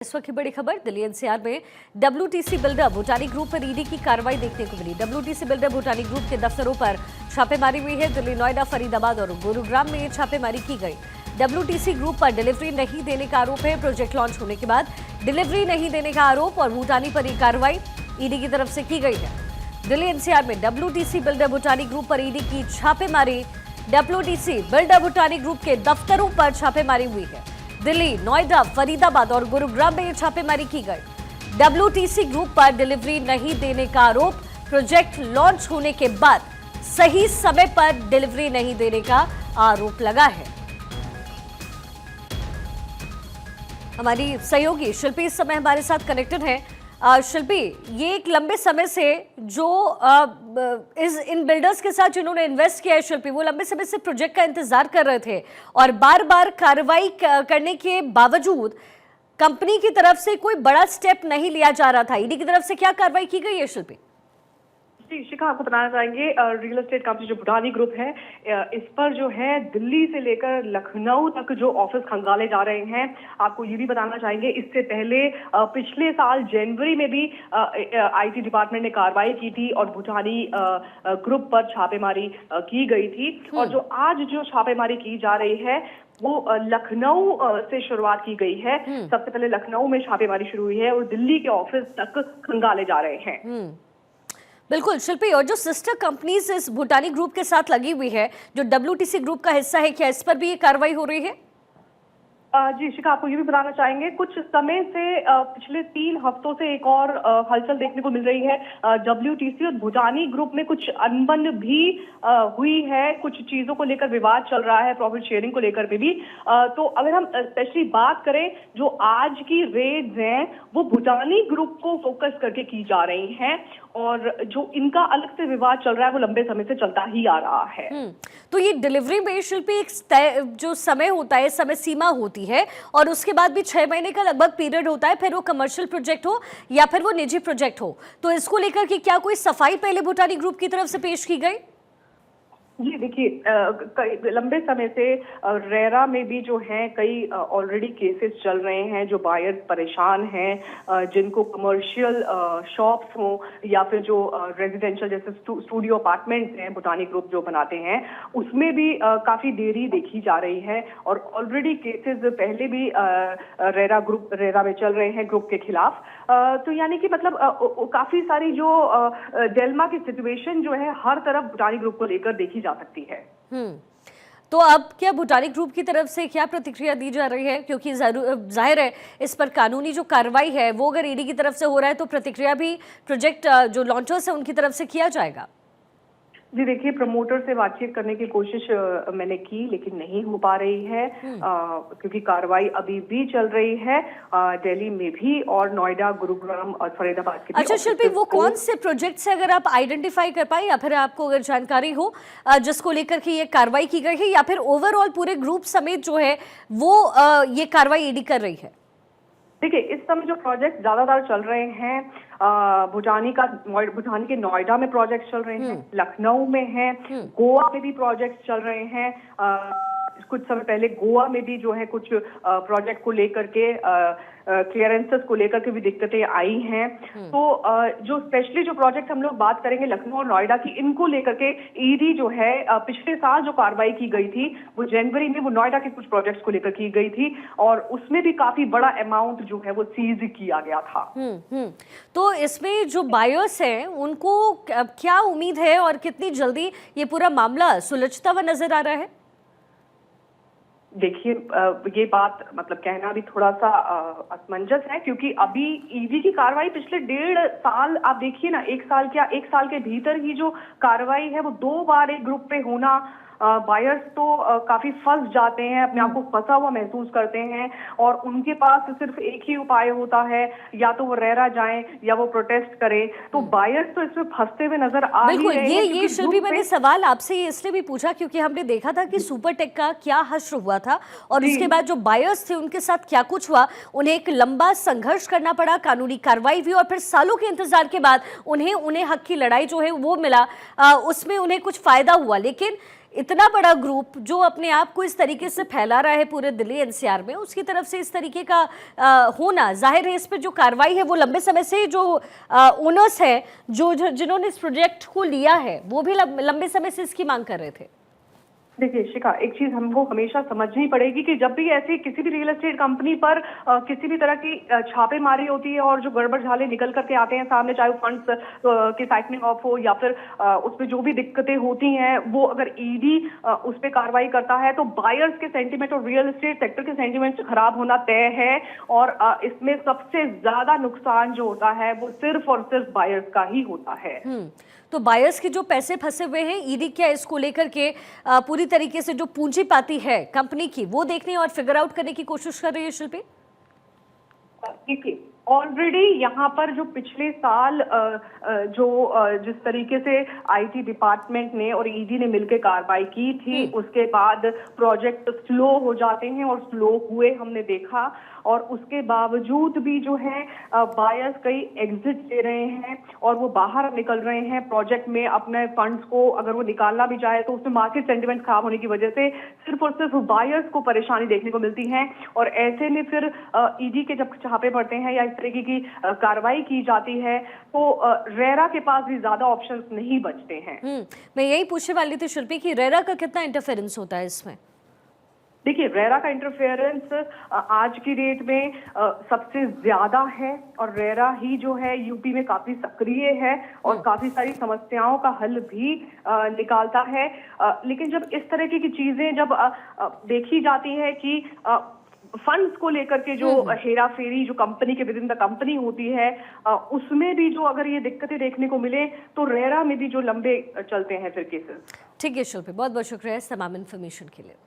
इस वक्त की बड़ी खबर दिल्ली एनसीआर में डब्ल्यूटीसी बिल्डर भूटानी ग्रुप पर ईडी की कार्रवाई देखने को मिली। डब्ल्यूटीसी बिल्डर भूटानी ग्रुप के दफ्तरों पर छापेमारी हुई है। दिल्ली, नोएडा, फरीदाबाद और गुरुग्राम में छापेमारी की गई। डब्ल्यूटीसी ग्रुप पर डिलीवरी नहीं देने का आरोप है। प्रोजेक्ट लॉन्च होने के बाद डिलीवरी नहीं देने का आरोप और भूटानी पर यह कार्रवाई ईडी की तरफ से की गई है। दिल्ली एनसीआर में डब्ल्यूटीसी बिल्डर भूटानी ग्रुप पर ईडी की छापेमारी। डब्ल्यूटीसी बिल्डर भूटानी ग्रुप के दफ्तरों पर छापेमारी हुई है। दिल्ली, नोएडा, फरीदाबाद और गुरुग्राम में छापेमारी की गई। डब्ल्यूटीसी ग्रुप पर डिलीवरी नहीं देने का आरोप। प्रोजेक्ट लॉन्च होने के बाद सही समय पर डिलीवरी नहीं देने का आरोप लगा है। हमारी सहयोगी शिल्पी इस समय हमारे साथ कनेक्टेड है। शिल्पी, ये एक लंबे समय से जो इन बिल्डर्स के साथ जिन्होंने इन्वेस्ट किया है, शिल्पी, वो लंबे समय से प्रोजेक्ट का इंतजार कर रहे थे और बार बार कार्रवाई करने के बावजूद कंपनी की तरफ से कोई बड़ा स्टेप नहीं लिया जा रहा था। ईडी की तरफ से क्या कार्रवाई की गई है, शिल्पी? जी शिखा, आपको बताना चाहेंगे रियल एस्टेट कंपनी जो भूटानी ग्रुप है, इस पर जो है दिल्ली से लेकर लखनऊ तक जो ऑफिस खंगाले जा रहे हैं। आपको ये भी बताना चाहेंगे, इससे पहले पिछले साल जनवरी में भी आईटी डिपार्टमेंट ने कार्रवाई की थी और भूटानी ग्रुप पर छापेमारी की गई थी। और जो आज जो छापेमारी की जा रही है वो लखनऊ से शुरुआत की गई है। सबसे पहले लखनऊ में छापेमारी शुरू हुई है और दिल्ली के ऑफिस तक खंगाले जा रहे हैं। बिल्कुल शिल्पी, और जो सिस्टर कंपनीज इस भूटानी ग्रुप के साथ लगी हुई है, जो डब्ल्यूटीसी ग्रुप का हिस्सा है, क्या इस पर भी ये कार्रवाई हो रही है? जी शिखा, आपको ये भी बताना चाहेंगे, कुछ समय से पिछले 3 हफ्तों से एक और हलचल देखने को मिल रही है। डब्ल्यूटीसी और भूटानी ग्रुप में कुछ अनबन भी हुई है। कुछ चीजों को लेकर विवाद चल रहा है, प्रॉफिट शेयरिंग को लेकर भी। तो अगर हम स्पेशली बात करें, जो आज की रेड्स हैं वो भूटानी ग्रुप को फोकस करके की जा रही हैं और जो इनका अलग से विवाद चल रहा है वो लंबे समय से चलता ही आ रहा है। तो ये डिलीवरी में शिल्पी एक जो समय होता है, समय सीमा होती है और उसके बाद भी 6 महीने का लगभग पीरियड होता है, फिर वो कमर्शियल प्रोजेक्ट हो या फिर वो निजी प्रोजेक्ट हो। तो इसको लेकर कि क्या कोई सफाई पहले भूटानी ग्रुप की तरफ से पेश की गई? जी देखिए, लंबे समय से रेरा में भी जो है कई ऑलरेडी केसेस चल रहे हैं। जो बायर्स परेशान हैं, जिनको कमर्शियल शॉप्स हों या फिर जो रेजिडेंशियल जैसे स्टूडियो अपार्टमेंट्स हैं, भूटानी ग्रुप जो बनाते हैं, उसमें भी काफी देरी देखी जा रही है। और ऑलरेडी केसेस पहले भी रेरा में चल रहे हैं ग्रुप के खिलाफ। तो यानी कि मतलब काफी सारी जो डेल्मा की सिचुएशन जो है हर तरफ भूटानी ग्रुप को लेकर देखी जा सकती है। तो अब क्या भूटानी ग्रुप की तरफ से क्या प्रतिक्रिया दी जा रही है? क्योंकि जाहिर है इस पर कानूनी जो कार्रवाई है वो अगर ईडी की तरफ से हो रहा है तो प्रतिक्रिया भी प्रोजेक्ट जो लॉन्चर्स है उनकी तरफ से किया जाएगा। जी देखिए, प्रमोटर से बातचीत करने की कोशिश मैंने की लेकिन नहीं हो पा रही है, क्योंकि कार्रवाई अभी भी चल रही है दिल्ली में भी और नोएडा, गुरुग्राम और फरीदाबाद के भी। अच्छा शिल्पी, वो कौन से प्रोजेक्ट्स है अगर आप आइडेंटिफाई कर पाए या फिर आपको अगर जानकारी हो जिसको लेकर के ये कार्रवाई की गई है, या फिर ओवरऑल पूरे ग्रुप समेत जो है वो ये कार्रवाई ईडी कर रही है? देखिए, इस समय जो प्रोजेक्ट ज्यादातर चल रहे हैं, भूटानी के नोएडा में प्रोजेक्ट चल रहे हैं, लखनऊ में है, गोवा में भी प्रोजेक्ट चल रहे हैं। कुछ समय पहले गोवा में भी जो है कुछ प्रोजेक्ट को लेकर के क्लियरेंसेस को लेकर के भी दिक्कतें आई हैं। तो जो स्पेशली जो प्रोजेक्ट हम लोग बात करेंगे लखनऊ और नोएडा की, इनको लेकर के ईडी जो है पिछले साल जो कार्रवाई की गई थी वो जनवरी में वो नोएडा के कुछ प्रोजेक्ट्स को लेकर की गई थी और उसमें भी काफी बड़ा अमाउंट जो है वो सीज किया गया था। तो इसमें जो बायर्स हैं उनको क्या उम्मीद है और कितनी जल्दी ये पूरा मामला सुलझता हुआ नजर आ रहा है? देखिए, ये बात मतलब कहना भी थोड़ा सा असमंजस है, क्योंकि अभी ईडी की कार्रवाई पिछले 1.5 साल, आप देखिए ना, 1 साल के भीतर ही जो कार्रवाई है वो 2 बार एक ग्रुप पे होना, बायर्स तो काफी फंस जाते हैं, अपने आप को फंसा हुआ महसूस करते हैं और उनके पास सिर्फ एक ही उपाय होता है, या तो वो रेरा जाएं या वो प्रोटेस्ट करें। तो बायर्स तो इसमें फंसते हुए नजर आ रहे हैं। ये शिल्पी, मैंने सवाल आपसे इसलिए भी पूछा क्योंकि हमने देखा था कि सुपरटेक का क्या हश्र हुआ था और उसके बाद जो बायर्स थे उनके साथ क्या कुछ हुआ। उन्हें एक लंबा संघर्ष करना पड़ा, कानूनी कार्रवाई हुई और फिर सालों के इंतजार के बाद उन्हें हक की लड़ाई जो है वो मिला, उसमें उन्हें कुछ फायदा हुआ। लेकिन इतना बड़ा ग्रुप जो अपने आप को इस तरीके से फैला रहा है पूरे दिल्ली एनसीआर में, उसकी तरफ से इस तरीके का होना, जाहिर है इस पे जो कार्रवाई है वो लंबे समय से जो ओनर्स है जिन्होंने इस प्रोजेक्ट को लिया है वो भी लंबे समय से इसकी मांग कर रहे थे। देखिए शिखा, एक चीज हमको हमेशा समझनी पड़ेगी कि जब भी ऐसी किसी भी रियल एस्टेट कंपनी पर किसी भी तरह की छापेमारी होती है और जो गड़बड़ झाले निकल करके आते हैं सामने, चाहे वो फंड्स की साइक्लिंग ऑफ हो या फिर उसमें जो भी दिक्कतें होती हैं, वो अगर ईडी उस पर कार्रवाई करता है तो बायर्स के सेंटीमेंट और रियल एस्टेट सेक्टर के सेंटीमेंट खराब होना तय है। और इसमें सबसे ज्यादा नुकसान जो होता है वो सिर्फ और सिर्फ बायर्स का ही होता है। तो बायर्स के जो पैसे फंसे हुए हैं, ईडी क्या इसको लेकर के पूरी तरीके से जो पूंजीपाती है कंपनी की वो देखने और फिगर आउट करने की कोशिश कर रही है शिल्पी? देखिए, ऑलरेडी यहाँ पर जो पिछले साल जिस तरीके से आईटी डिपार्टमेंट ने और ईडी ने मिलकर कार्रवाई की थी, उसके बाद प्रोजेक्ट स्लो हो जाते हैं और स्लो हुए हमने देखा। और उसके बावजूद भी जो है बायर्स कई एग्जिट ले रहे हैं और वो बाहर निकल रहे हैं प्रोजेक्ट में अपने फंड्स को। अगर वो निकालना भी चाहे तो उसमें मार्केट सेंटिमेंट खराब होने की वजह से सिर्फ और सिर्फ बायर्स को परेशानी देखने को मिलती है। और ऐसे में फिर ईडी के जब छापे पड़ते हैं या इस तरीके की कार्रवाई की जाती है तो रेरा के पास भी ज्यादा ऑप्शंस नहीं बचते हैं। मैं यही पूछने वाली थी शिल्पी कि रेरा का कितना इंटरफेरेंस होता है इसमें? देखिए, रेरा का इंटरफेरेंस आज की डेट में सबसे ज्यादा है और रेरा ही जो है यूपी में काफी सक्रिय है और काफी सारी समस्याओं का हल भी निकालता है। लेकिन जब इस तरह की चीजें जब देखी जाती है कि फंड्स को लेकर के जो हेरा फेरी जो कंपनी के विद इन द कंपनी होती है, उसमें भी जो अगर ये दिक्कतें देखने को मिले तो रेरा में भी जो लंबे चलते हैं फिर केसेस। ठीक है शिल्पी, बहुत बहुत शुक्रिया इस तमाम इन्फॉर्मेशन के लिए।